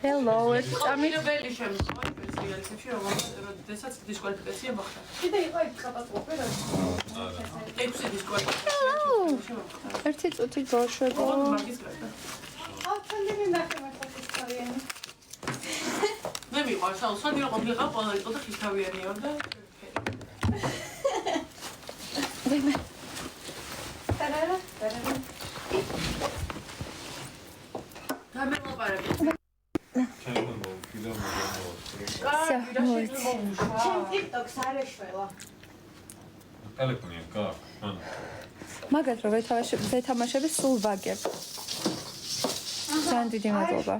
Hello, it's Ami. ერთი წუთი გაშვება. მე მიყვარს, სვადი რომ ყოფილიყავ, ყველა იყო და ხისთავიანი ვარ და ვიმე. გამელაპარაკე. ჩემ TikTok-ს არ ეშველა. ტელეფონია გაქვს. მაგათ რომ ვეთამაშები სულ ვაგებ. ძალიან დიდი მადლობა.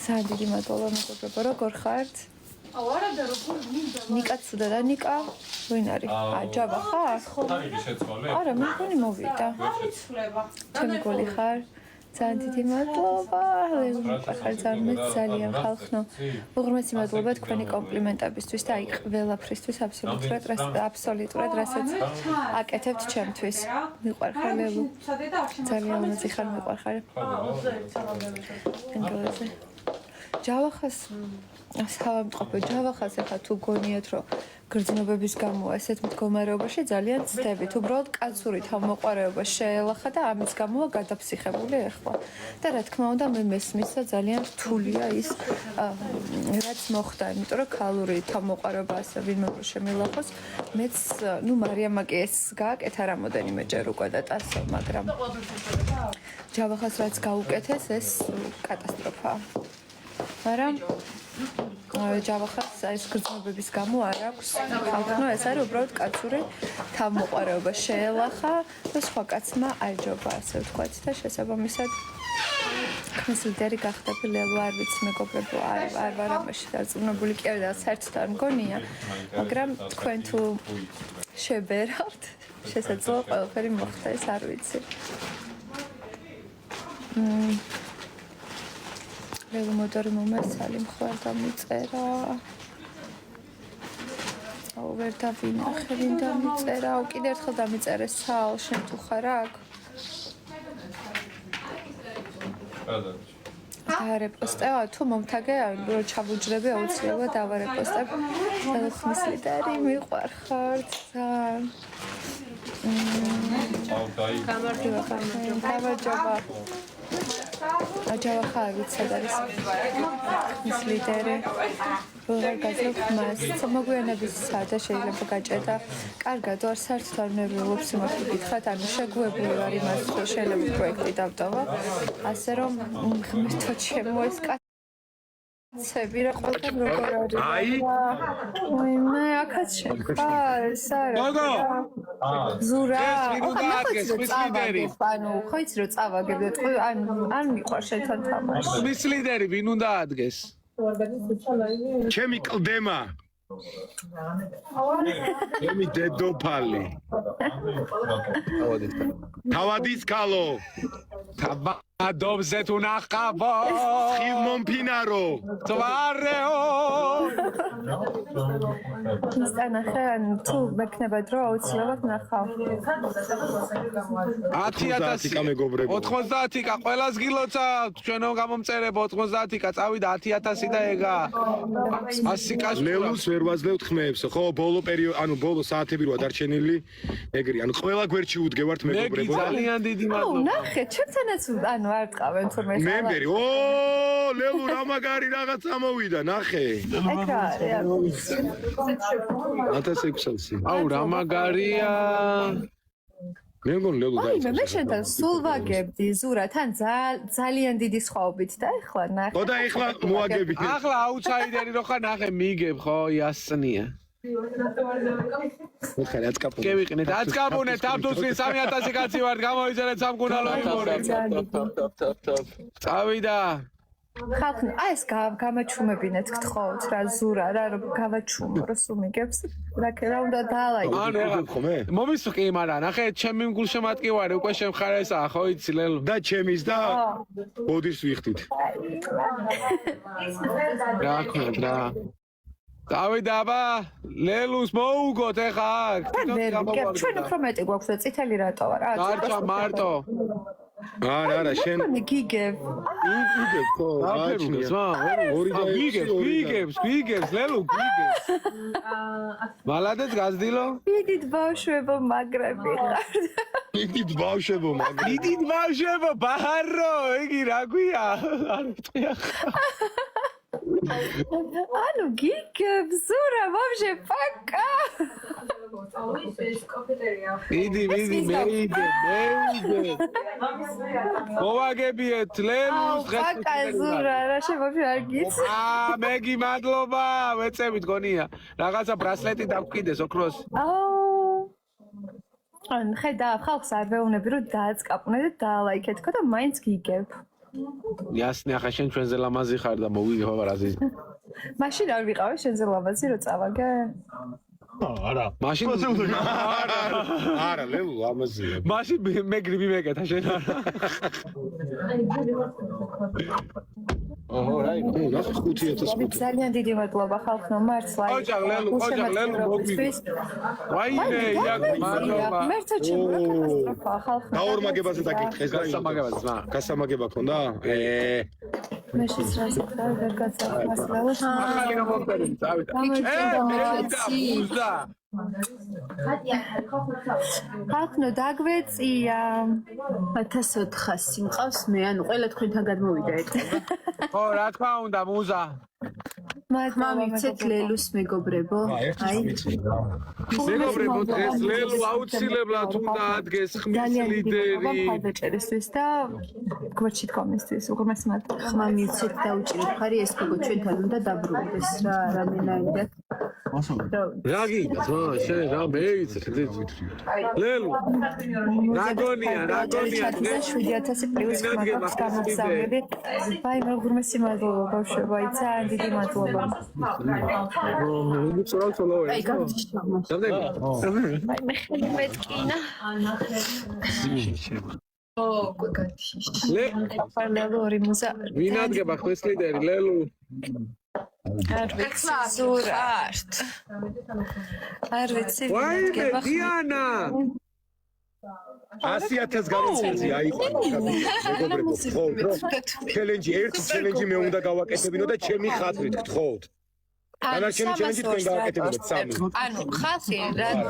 ძალიან დიდი მადლობა მეგობრებო, როგორ ხართ? არა და როგორ მინდა. ნიკა ცუდა და ნიკა ვინ არის? ჯაბა ხარ? ხარი შეცვალე? არა, მე მგონი მოვიდა. იცვლება. ჩემი გული ხარ? ძალიან დიდი მადლობა. ხარ ძალიან ხალხნო. უღრმესი მადლობა თქვენი კომპლიმენტებისთვის და აი ყველაფრისთვის აბსოლუტურად რასაც აკეთებთ ჩემთვის. მიყვარხარ ლელუ. ძალიან უმეცი ხარ მიყვარხარ. ენგლისზე. ჯავახას სავამტყოფო ჯავახას ახლა თუ გონიათ რომ გრძნობების გამო ასეთ მდგომარეობაში ძალიან ცდებით. უბრალოდ კაცური თავმოყარეობა შეელახა და ამის გამოა გადაფსიხებული ახლა. და რა თქმა უნდა მე მესმის და ძალიან რთულია ის რაც მოხდა, იმიტომ რომ ქალური თავმოყარეობა ასე ვინმე რო შემილახოს, მეც ნუ მარიამმა კი ეს გააკეთა რამოდენიმეჯერ უკვე და ტასო, მაგრამ ჯავახას რაც გაუკეთეს ეს კატასტროფაა. მაგრამ ჯავახას ეს გრძნობების გამო არ აქვს ხალხო, ეს არის უბრალოდ კაცური თავმოყარეობა შეელახა და სხვა კაცმა აიჯობა, ასე ვთქვათ და შესაბამისად ქმის ლიდერი გახდები ლელო, არ ვიცი მეგობრებო, არ ვარ ამაში დარწმუნებული კი არა და საერთოდ არ მგონია, მაგრამ თქვენ თუ შებერავთ, შესაძლოა ყველაფერი მოხდეს, არ ვიცი. ლელო მოდარი მომასალი მხარ დამიწერა. ვერ დავინახე, ვინ დამიწერა, კიდე ერთხელ დამიწერე სალ, შენ თუ ხარ აქ? დავარეპოსტებ, თუ მომთაგე, რომ ჩავუჯრები აუცილებლად დავარეპოსტებ. ხმის ლიდერი მიყვარხართ ძალიან. გამარჯობა. ჯავახა არ ვიცი სად არის ხმის ლიდერი. როგორ გაძლევ ხმას, მოგვიანების სადა შეიძლება გაჭედა. კარგად ვარ, საერთოდ არ ნერვიულობ სიმართლე გითხრათ, ანუ შეგუებული ვარ იმას, რომ შეიძლება პროექტი დავტოვა. ასე რომ ღმერთო ჩემო ეს კაცები რა ყველგან როგორ არის. აი მე აქაც შენ ხარ, ეს არა. ზურა, ანუ ხო იცი რომ წავაგებ და თქვი ან მიყვარ შენთან თამაში. ხმის ლიდერი ვინ უნდა ადგეს? ჩემი კლდემა. ჩემი დედოფალი. თავადის ქალო. თავადობზე თუ ნახავო. ხილ მომფინარო. თვარეო. ისანახე ან თუ მექნება დრო აუცილებლად ნახავ. 10,000 კამეგობრებო. 90-იკა ყველას გილოცა ჩვენო გამომწერებო 90-იკა წავიდა 10,000 და ეგა 100 კაშკა. ლელუს ვერ ვაძლევთ ხმებს, ხო, ბოლო პერიოდი, ანუ ბოლო საათები როა დარჩენილი, ეგრე, ანუ ყველა გვერდში უდგევართ მეგობრებო. ძალიან დიდი მადლობა. ნახე, ჩემთანაც ანუ არ ტყავენ თურმე. მემბერი, ლელუ რა მაგარი რაღაც ამოვიდა, ნახე. ეგ რა არის? 1600. აუ რა მაგარია. მე მგონი ლელუ დაიწყო. მე შენთან სულ ვაგებდი ზურა თან ძალიან დიდი სხვაობით და ეხლა ნახე. ხო და ეხლა მოაგები. ახლა აუცაიდერი რო ხარ ნახე მიგებ ხო იასნია. ხარ აცკაპუნე. გევიყინეთ აცკაპუნე თავდუსვი 3000 კაცი ვართ გამოიწერეთ სამკურნალო იმორე. წავიდა ხალხი აი ეს გამაჩუმებინეთ გთხოვთ რა ზურა რა რომ გავაჩუმო რო სულ მიგებს რა უნდა დაალაიქო ანუ ეხლა ხომე? მომისვყი მაგრამ ნახე ჩემი გულშემატკივარი უკვე შემხარესაა ხო იცი ლელო და ჩემის და ბოდის ვიხდით. რა ქვია რა დავიდა აბა ლელუს მოუგოთ ეხა აქ ჩვენ უფრო მეტი გვაქვს და წითელი რატო არა დარჩა მარტო არა შენ გიგებ იგებ ხო აფერუნებს ვა ორი და გიგებს ლელუ გიგებს მალადეთ გაზდილო დიდ ბავშვებო მაგრები ხართ დიდ ბავშვებო მაგრამ დიდ ბავშვებო ბაჰარო იგი რა გვია არ ვიტყვია ანუ გიგებ ზურა ვაფშე პაკა მიდი მეიდე მოვაგებიეთ ლელუს პაკა ზურა რა შევაფშე არ გიც მეგი მადლობა ვეწევით გონია რაღაცა ბრასლეტი დავკიდეს ოქროს ან ხედა ხალხს არ ვეუბნები რომ დააწკაპნე და დაალაიქეთ ხო და მაინც გიგებ იასნი ახლა შენ ჩვენზე ლამაზი ხარ და მოვიგებ რაზი მაშინ არ ვიყავი შენზე ლამაზი რო წავაგე არა მაშინ არა ლელო ლამაზია მაშინ მე გრიბი მეკეთა შენ არა ოჰო რა იყო 5000 ძალიან დიდი მადლობა ხალხო მართლა ოჯახ ლელო მოგვიგე ვაიმე იაკ მადლობა მერცო ჩემო რა კატასტროფა ხალხო დაორმაგებაზე დაგიკითხეს და გასამაგება ქონდა მე შეცრაზე ვერ გაწევას ლელო ახალი რომ მოვწერდი წავიდა ხალხო დაგვეწია 1400 მყავს მე ანუ ყველა თქვენთან გადმოვიდა ეტყობა ხო რა თქმა უნდა მუზა მამიცეთ ლელუს მეგობრებო აი მეგობრებო ეს ლელუ აუცილებლად უნდა ადგეს ხმის ლიდერი ხალხებეჭერისთვის და გვერდში დგომისთვის უღრმესი მადლობა მამიცეთ დაუჭირეთ ხარი ეს გოგო ჩვენთან უნდა დაბრუნდეს რა რამენაირად რა გინდა შენ რა მეიცი ლელუ ნაგონია 7000 პლუს მაგას გამოგზავნები ვაი მე უღრმესი მადლობა ბავშვებო აი ძალიან დიდი მადლობა აი დავდები აი მე ხელი მეტკინა ო გოგათი ლელუ ორი მუზა ვინ ადგება ხმის ლიდერი ლელუ არ ვიცი ზურარტ არ ვიცი ვინ ვაიმე ადგება დიანა 100000 გამოწერდი აიყვანო მეგობრებო გთხოვთ რომ ჩელენჯი ერთი ჩელენჯი მე უნდა გავაკეთებინო და ჩემი ხათრით გთხოვთ დანარჩენი ჩელენჯი თქვენ გავაკეთებინოთ სამი ანუ ხალხი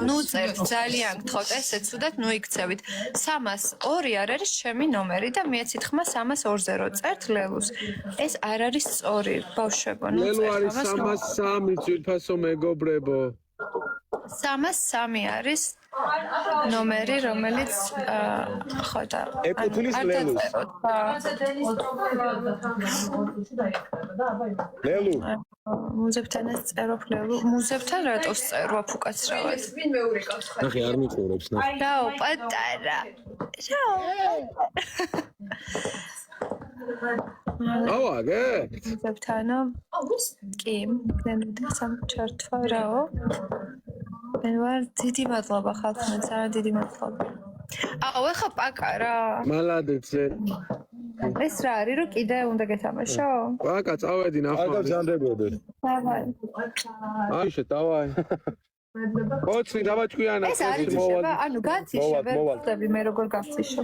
ნუ წერთ ძალიან გთხოვთ ესე ცუდად ნუ იქცევით 302 არ არის ჩემი ნომერი და მიეცით ხმა 302-ზე რო წერთ ლელუს ეს არ არის სწორი ბავშვებო ნუ ლელუ არის წერთ 303 ძვირფასო მეგობრებო 303 არის ნომერი რომელიც ხო და ეკუთვნის ლელუს ლელუ მუზებთან ეს წერობ ლელუ მუზებთან რატო წერვა ფუკაცრავად ვინ მეურეკავს ხარ ნახე არ მიყურებს ნახე რაო პატარა რაო ავაგე მუზებთანო კი ნემდა სამ ჩართვა რაო მე ვარ დიდი მადლობა ხალხო ძალიან დიდი მადლობა აუ ეხა პაკა რა მალადეცე ეს რა არის რომ კიდე უნდა გეთამაშო პაკა წავედი არ ნახო გავზანდებოდეთ დავაი აიშე დავაი კოცი დავაჭკვიანა ეს არის შეიძლება ანუ გაციშე ვერ ვხვდები მე როგორ გავციშო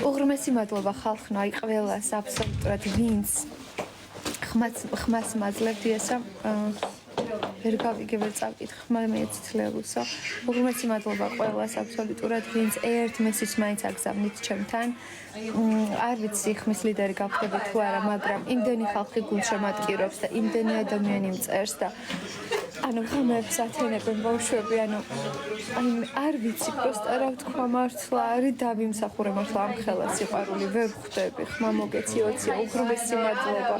უღრმესი მადლობა ხალხო აი ყველას აბსოლუტურად ვინც ხმას მაძლევდი ესა ვერ გავიგე ვერ წავკითხ მეცით ლელუსო უღრმესი მადლობა ყველას აბსოლუტურად ვინც ერთ მესიჯს მაინც აგზავნით ჩემთან არ ვიცი ხმის ლიდერი გავხდები თუ არა მაგრამ იმდენი ხალხი გულშემატკივრობს და იმდენი ადამიანი მწერს და ანუ ღამეებს ათენებენ ბავშვები ანუ აი არ ვიცი პროსტა რა ვთქვა მართლა არის დავიმსახურე მართლა ამ ხელას სიყვარული ვერ ხვდები ხმა მოგეციოცია უღრმესი მადლობა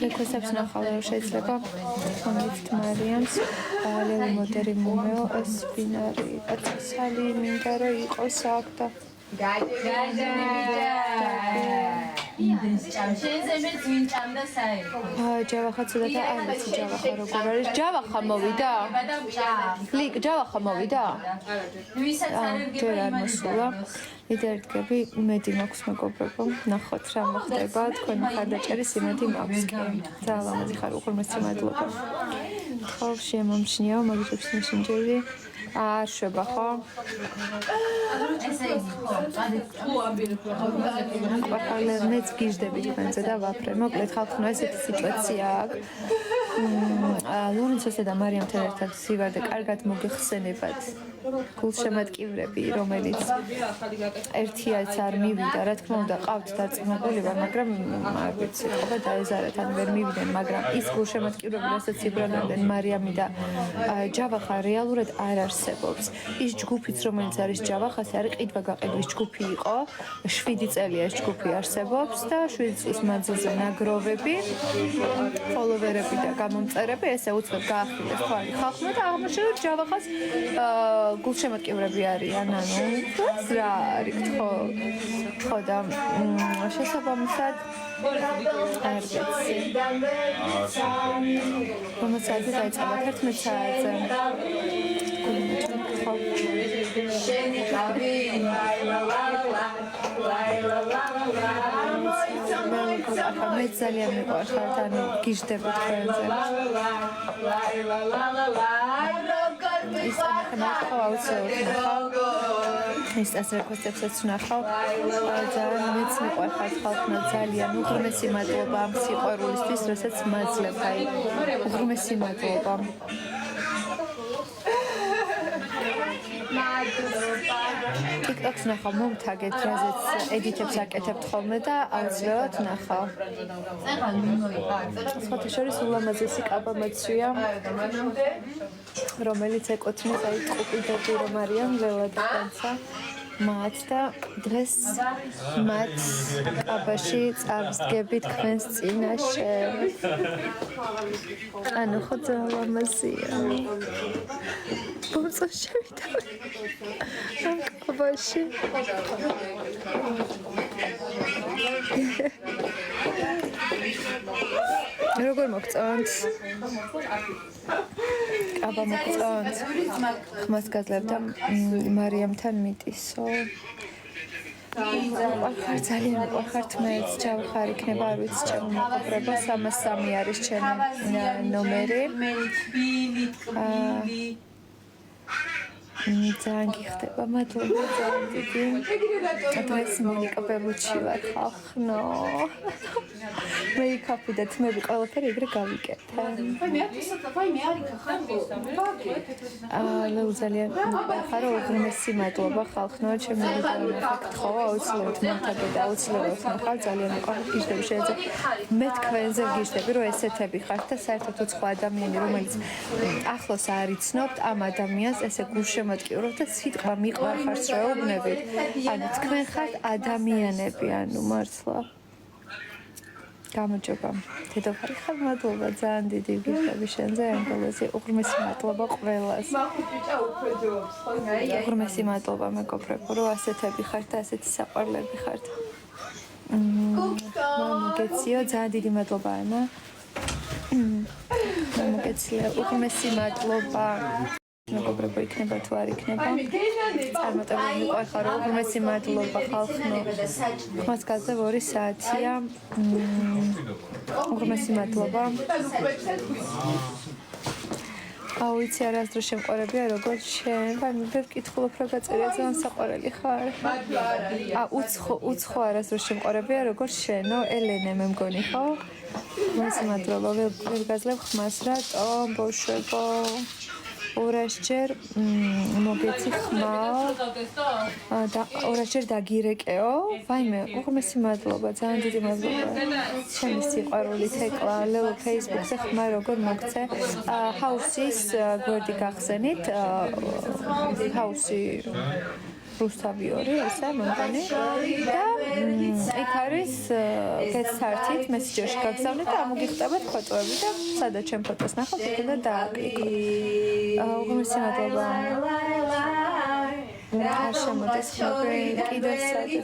რეკვესტებს ნახავ რომ შეიძლება ხომით მარიამს ლელი მოდერი მომეო ეს ვინ არის კაცსალი მინდა რომ იყოს აქ და ჯავახა ცოტა არ ვიცი ჯავახა როგორ არის. ჯავახა მოვიდა? ლიკ ჯავახა მოვიდა? ჯერ არ მოსულა. იდერდგები, მედი მაქვს მეგობრებო, ნახოთ რა მოხდება, თქვენი ხარდაჭერის იმედი მაქვს კი. ძალიან ლამაზი ხარ, უღრმესი მადლობა. ხო, შემომჩნიაო, მაგიჩებს მესენჯერი. არ შვება ხო? ახალმეც გიждები თქვენზე და ვაფრე. მოკლედ ხალხო, ესეთი სიტუაცია აქვს. ლორენცოსა და მარიამთან ერთად ვივარდე, კარგად მოგეხსენებათ. გულშემატკივრები, რომელიც ერთიაც არ მივიდა, რა თქმა უნდა, ყავთ დარწმუნებული ვარ, მაგრამ არ ვიცი, ხობა დაეზარათ, ან ვერ მივიდნენ, მაგრამ ის გულშემატკივრები, რასაც იბრუნებდნენ მარიამი და ჯავახა რეალურად არ არსებობს. ის ჯგუფიც, რომელიც არის ჯავახას, არის ყიდვა-გაყიდვის ჯგუფი იყო, 7 წელია ეს ჯგუფი არსებობს და 7 წლის მანძილზე ნაგროვები, ფოლოვერები და გამომწერები, ესე უცბად გაახილეს თვალი ხალხმა და აღმოჩნდა ჯავახას გულშემატკივრები არიან, ანუ რა არის, ხო და შესაბამისად არ ვიცი. რომელ საათზე დაიწყება? 11 საათზე. მე ძალიან მიყვარხართ, ანუ გიждები თქვენზე. ის ამხანახო აუცილებლად ნახავ. ის ასრეკვესტებსაც ნახავ. ძალიან მეც მიყვარხართ ხალხმა ძალიან. უღრმესი მადლობა ამ სიყვარულისთვის, რასაც მაძლევ, აი. უღრმესი მადლობა. TikTok-ს ნახავ, მომთაგეთ, რაზეც ედიტებს აკეთებთ ხოლმე და აუცილებლად ნახავ. სხვათა შორის ულამაზესი კაბამაცვია, რომელიც ეკუთვნის აი ტყუპიდები რომ არიან ველად ხანცა მათ და დღეს მათ კაბაში წავსდგები თქვენს წინაშე. ანუ ხო ძალიან ლამაზია. ბორცო შევიდა ამ კაბაში. როგორ მოგწონთ? კაბა მოგწონთ? ხმას გაძლევ და მარიამთან მიტისო. ვახარ ძალიან ვახართ მეც ჯავხარ იქნება არ ვიცი ჩემო მეგობრებო 303 არის ჩემი ნომერი. ძალიან გიხდება მადლობა ძალიან დიდი. დღეს მონიკა ბელუჩი ვარ ხახნო. მეიკაპი და თმები ყველაფერი ეგრე გავიკეთე. მე ძალიან ხარო უღრმესი მადლობა ხალხნო ჩემი ეფექტ ხო აუცილებლად მომთაგე და აუცილებლად ხარ ძალიან უყვართ გიждები შეიძლება მე თქვენზე გიждები რომ ესეთები ხართ და საერთოდ უცხო ადამიანი რომელიც ახლოს არ იცნობთ ამ ადამიანს ესე გულშემატკივრობთ და სიტყვა მიყვარხარს რაუბნებით ანუ თქვენ ხართ ადამიანები ანუ მართლა გამოჯობა. დედოფალი ხარ მადლობა ძალიან დიდი გიხები შენზე ანგელოზი უღრმესი მადლობა ყველას. უღრმესი მადლობა მეგობრებო რომ ასეთები ხართ და ასეთი საყვარლები ხართ. მოგეციო ძალიან დიდი მადლობა ანა. მოგეციო უღრმესი მადლობა. მეგობრებო იქნება თუ არ იქნება. წარმატებული მიყვარხარ უღრმესი მადლობა ხალხო. ხმას გაძლევ 2 საათია. უღრმესი მადლობა. აუიცი არასდროს შემყარებია როგორც შენ. ვაი მე ვერ ვკითხულობ რა გაწერია ძალიან საყვარელი ხარ. უცხო არასდროს შემყარებია როგორც შენო ელენე მე მგონი ხო? უღრმესი მადლობა ვერ გაძლევ ხმას რატომ ბოშებო. ორასჯერ მოგეცი ხმაო და ორასჯერ დაგირეკეო ვაიმე უღრმესი მადლობა ძალიან დიდი მადლობა ჩემი სიყვარული თეკლა ლელო ფეისბუქზე ხმა როგორ მოგცე ჰაუსის გვერდი გახსენით ჰაუსი რუსთავი 2 ესა მომგონი და იქ არის გესართით მესენჯერში გაგზავნეთ და ამოგიხტებათ ფოტოები და სადაც ჩემ ფოტოს ნახავთ იქ და დააკლიკოთ უღრმესი მადლობა არ შემოდის კიდევ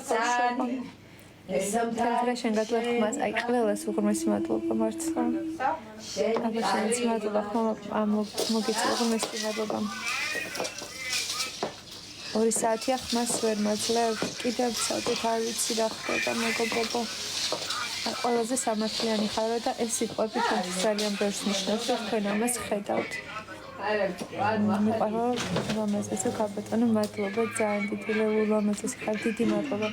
საერთოდ თეთრა შენ გადახვმას აი ყველას უღრმესი მადლობა მართლა აბა შენც მადლობა ხომ მოგიწევ უღრმესი მადლობა 2 საათია ხმას ვერ მაძლევ კიდევ ცოტა არ ვიცი რა ხდება მეგობრებო ყველაზე სამართლიანი ხარო და ეს სიტყვები ჩვენთვის ძალიან ბევრს ნიშნავს და თქვენ ამას ხედავთ მიყვარს მომეცეს გაბატონო მადლობა ძალიან დიდი ლამაზი ხარ დიდი მადლობა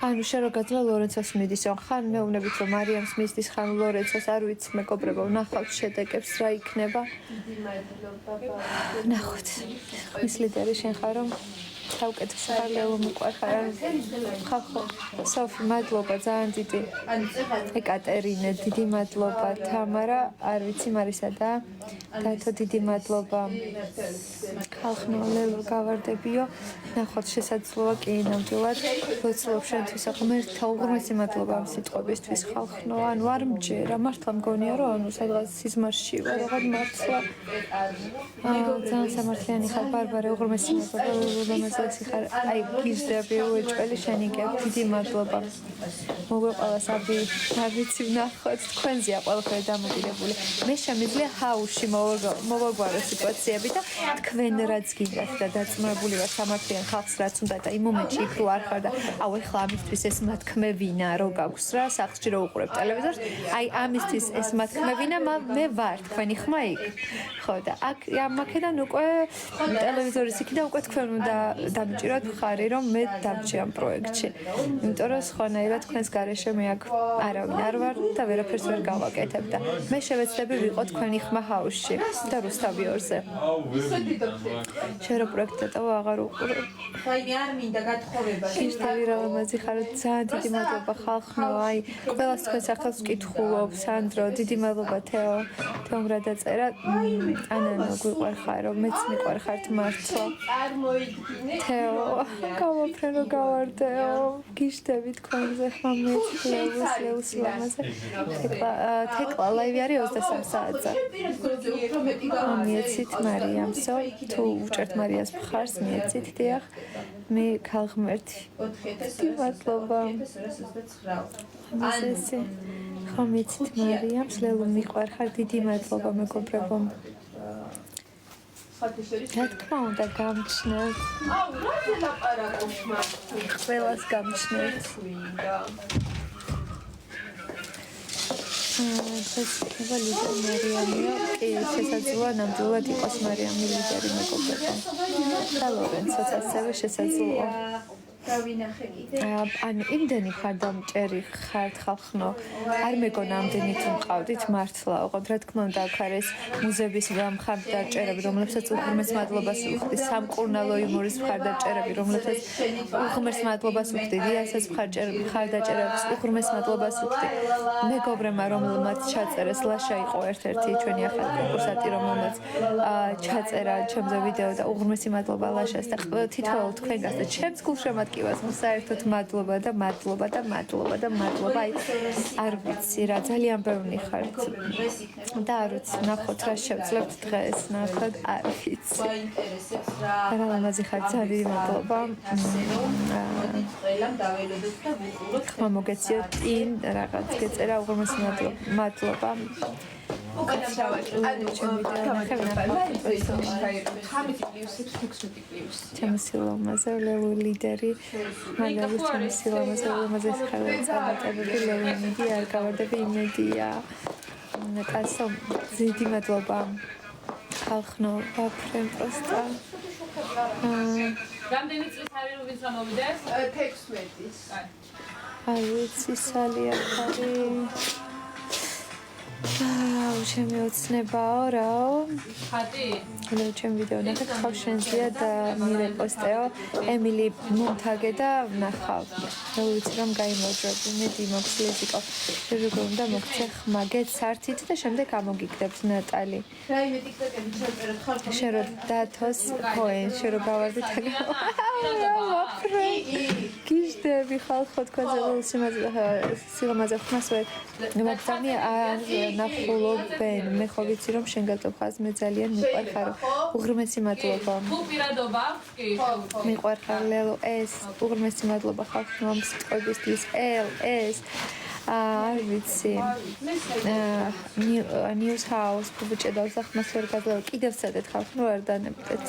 ანუ შენ რო გაძლევ ლორენცოს მიდისო ხან მეუბნებით რომ მარიამს მისდის ხან ლორენცოს არ ვიცი მეგობრებო ნახავთ შედეგებს რა იქნება ნახოთ ხმის ლიდერი შენ ხარ რომ საუკეთესო ხარ ლეო მიყვარხარ ხახო სოფი მადლობა ძალიან დიდი ეკატერინე დიდი მადლობა თამარა არ ვიცი მარისა და დათო დიდი მადლობა ხალხო ლეო გავარდებიო ნახოთ შესაძლოა კი ნამდვილად ვოცლობ შენთვის ღმერთთა უღრმესი მადლობა ამ სიტყვებისთვის ხალხო ანუ არ მჯერა მართლა მგონია რომ ანუ სადღაც სიზმარში ვარ რაღაც მართლა ძალიან სამართლიანი ხარ ბარბარე უღრმესი მადლობა ხარ აი გიზდები უეჭველი შენი გებ დიდი მადლობა მოგეყალა საბი არ ვიცი ვნახოთ თქვენზეა ყველაფერი დამოკიდებული მე შემიძლია ჰაუსში მოვაგვარო სიტუაციები და თქვენ რაც გინდათ და დაწმებული ვარ სამართლიან ხალხს რაც უნდა და იმ მომენტში იქ რო არ ხარ და აუ ეხლა ამისთვის ეს მათქმევინა რო გაქვს რა სახლში რო უყურებ ტელევიზორს აი ამისთვის ეს მათქმევინა მე ვარ თქვენი ხმა იქ ხო და აქ ამაკედან უკვე ტელევიზორის იქიდან უკვე თქვენ უნდა დამჭიროთ ხარი რომ მე დამჭი ამ პროექტში. იმიტომ რომ სხვანაირად თქვენს გარეშე მე აქ არავინ არ ვარ და ვერაფერს ვერ გავაკეთებ და მე შევეცდები ვიყო თქვენი ხმა ჰაუსში და რუსთავი 2-ზე. შენ რო პროექტზე და აღარ უყურებ. აი მე არ მინდა გათხოვება. ისეთი რა ლამაზი ხარ ძალიან დიდი მადლობა ხალხო აი ყველას თქვენს ახალს ვკითხულობ სანდრო დიდი მადლობა თეო თეომ რა დაწერა ანანო გვიყვარხარო მეც მიყვარხართ მართლა თეო გავაფრენო გავარდეო გიშდები თქვენზე ხომ ლეუს ლამაზე თეკლა ლაივი არის 23 საათზე მიეცით მარიამსო თუ უჭერთ მარიას მხარს მიეცით დიახ მე ქალღმერთი მადლობა მისესი ხომ მიეცით მარიამს ლელუ მიყვარხარ დიდი მადლობა მეგობრებო რა თქმა უნდა გამჩნევთ აუ რა დელაპარაკობ მართლა ყველას გამჩნევთ შესაძლოა ლიდერი მარიამია კი შესაძლოა ნამდვილად იყოს მარიამი ლიდერი მეგობრებო და ლორენცოც ასევე შესაძლოა დავინახე კიდე ან იმდენი ხარ დამჭერი ხართ ხალხო არ მეგონა ამდენით მყავდით მართლა ოღონდ რა თქმა უნდა აქ არის მუზების მხარდაჭერები რომლებსაც უღრმეს მადლობას ვუხდი სამკურნალო იუმორის მხარდაჭერები რომლებსაც უღრმეს მადლობას ვუხდი დიასაც მხარდაჭერებს უღრმეს მადლობას ვუხდი მეგობრებმა რომელმაც ჩაწერეს ლაშა იყო ერთ-ერთი ჩვენი ახალი კონკურსანტი რომელმაც ჩაწერა ჩემზე ვიდეო და უღრმესი მადლობა ლაშას და თითოეულ თქვენგანს და ჩემს გულშემატკივარს საერთოდ მადლობა და მადლობა და მადლობა და მადლობა აი არ ვიცი რა ძალიან ბევრი ხართ და არ ვიცი ნახოთ რა შევძლებთ დღეს ნახოთ არ ვიცი საინტერესებს რა რა ლამაზი ხართ ძალიან მადლობა ყველამ დაველოდოთ და ვიყუროთ ხმა მოგეციოთ წინ რაღაც გეწერა უღრმესი მადლობა უკეთეს დავაჭრე ანუ ჩემი სილამაზე ლევ ლიდერი მაგალითად ჩემი სილამაზე ლამაზი ხარ წარმატებები ლევინიდი არ გავარდები იმედია კაცო დიდი მადლობა ხალხო ვაფრენ პროსტა რამდენი წლის არის რომ ვინც ამოვიდეს 16-ის აი ვიცი სალია ხარი აუ ჩემი ოცნებაო რაო ხატი ლევ ჩემ ვიდეო ნახე ხავშენზია და მირეპოსტეო ემილი მომთაგე და ნახავ რა ვიცი რომ გაიმოძრები მე დიმოქსლიზიკო როგორ უნდა მოგცე ხმაგეთ სართით და შემდეგ ამოგიგდებთ ნატალი რაიმე ტიკტოკები ჩაწერეთ ხალხო შერო დათოს პოენ შერო გავარდით ვაფრე გიშდები მოგესალმები ხალხო თქვენზე სილამაზე ხმას ვერ მაგზამი ნახულობენ მე ხო ვიცი რომ შენ გაწოხას მე ძალიან მიყვარხარო უღრმესი მადლობა თუ პირადობა აქვს კი მიყვარხარ ლელო ეს უღრმესი მადლობა ხალხო ამ სიტყვებისთვის ეს არ ვიცი news house ფუბჭედავს ახმას ვერ გაძლევ კიდევ ცადეთ ხალხო ნუ არ დანებდეთ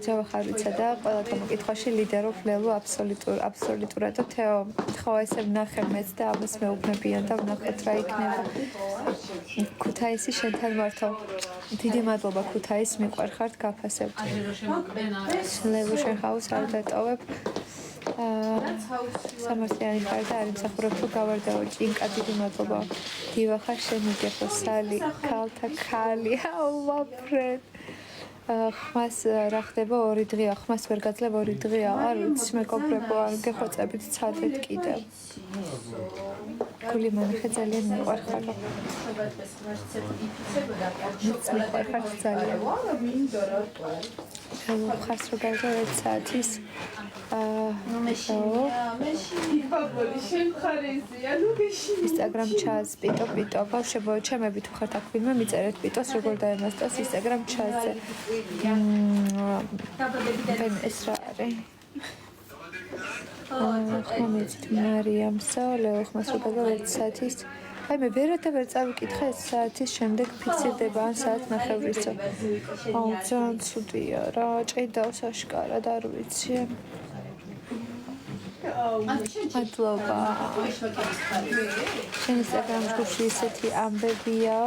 ჯავახარიცა და ყველა გამოკითხვაში ლიდერობ ლელო აბსოლუტურად და თეო ხო ესე ვნახე მეც და ამას მეუბნებიან და ვნახოთ რა იქნება ქუთაისი შენთან მართო დიდი მადლობა ქუთაის მიყვარხართ გაფასებთ ლელო შენ ხავს არ დატოვებ სამართლიანი ხარ და არ იმსახურებ თუ გავარდაო ჭინკა დიდი მადლობა დივახარ შენ მიგეხო სალი ქალთა ქალი აუვაფრენ ხმას რა ხდება 2 დღეა ხმას ვერ გაძლევ 2 დღეა არ ვიცი მეკობრებო არ გეხოცებით ცადეთ კიდევ გული მანახე ძალიან მიყვარხარო მიყვარხარ ძალიან ხარს რო გაიგო 1 საათის Instagram chats პიტო ბავშვებო ჩემები თუ ხართ აქ ვინმე მიწერეთ პიტოს როგორ დაემასტოს Instagram chat-ზე ეს რა არის ხომეცით მარიამსა ლეო ხმას რო გაიგო 1 საათის აი მე ვერათა ვერ წავიკითხე 1 საათის შემდეგ ფიქსირდება ან საათ ნახევრისო აუ ძალიან ცუდია რა ჭედავს აშკარად არ ვიცი მადლობა შენ Instagram ჯგუფში ისეთი ამბებია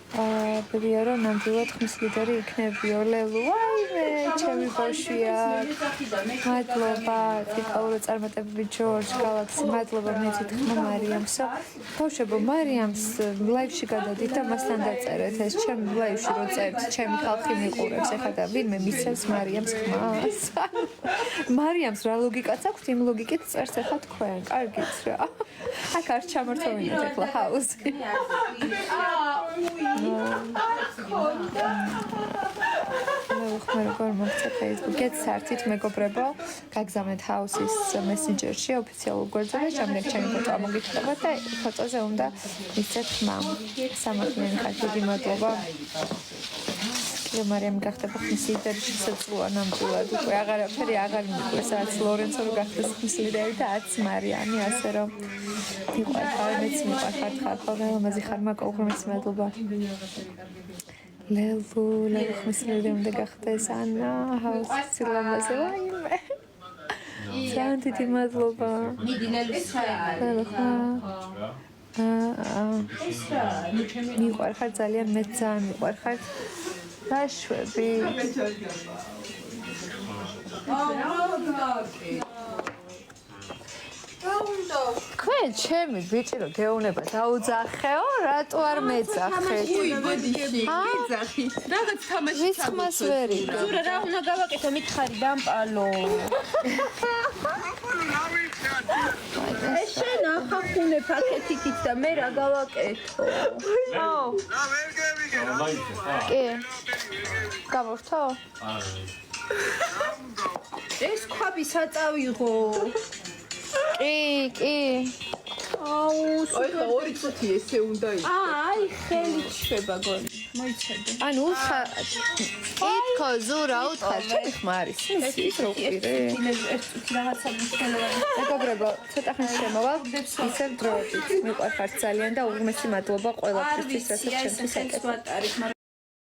ბებია რომ ნამდვილად ხმის ლიდერი იქნებიო ლელუ აიმე ჩემი ბავშვია მადლობა თიკაურო წარმატებები ჯორჯ გალაქსი მადლობა მეცით ხმა მარიამსო ბავშვებო მარიამს ლაივში გადადით და მასთან დაწერეთ ეს ჩემ ლაივში რო წერთ ჩემი ხალხი მიყურებს ეხლა და ვინმე მისცემს მარიამს ხმას მარიამს რა ლოგიკაც აქვს იმ ლოგიკით წერს ეხლა თქვენ კარგით რა აქ არ ჩამორთოვინეთ ეხლა ჰაუსი როგორ მოხდა Facebook-ით საერთოდ მეგობრებო გაგზავნეთ ჰაუსის მესენჯერში ოფიციალურ გვერდზე და შემდეგ ჩემი ფოტო ამოგიხსენებთ და ფოტოზე უნდა მისცეთ ხმა სამართლიანი ხალხი მადლობა მარიამ გახდება ხმის ლიდერი შესაძლოა ნამდვილად უკვე აღარაფერი აღარ მიყვეს არც ლორენცო რო გახდეს ხმის ლიდერი და არც მარიანი ასე რომ მიყვარხარ მეც მიყვარხარ ხალხო ლამაზი ხარ მაკო უღრმესი მადლობა ლელუ ხმის ლიდერი უნდა გახდეს ანა ჰაუსი ლამაზი ვაიმე ძალიან დიდი მადლობა მიყვარხარ ძალიან მეც ძალიან მიყვარხარ დაშვები თქვენ ჩემი ბიჭი რო გეუნება დაუძახეო რატო არ მეძახეთ რაღაც თამაში ვისხმას ვერი ზურა რა უნდა გავაკეთო მითხარი დამპალო ეს შენ ახახუნე პაკეტით და მე რა გავაკეთო აუ კი გამორთო ეს ქვაბი საწავიღო კი აუ აი ხა 2 წუთი ესე უნდა იყოს აი ხელი შვება გონი მოიცადე ანუ კითხო ზურა უთხარ ჩემი ხმა არის ის რო ყვირე ეს წუთი რაღაცა მნიშვნელოვანი მეგობრებო ცოტა ხნის შემოვალ ისევ დროებით მიყვარხართ ძალიან და უღრმესი მადლობა ყველაფრისთვის რასაც ჩემთვის აკეთებთ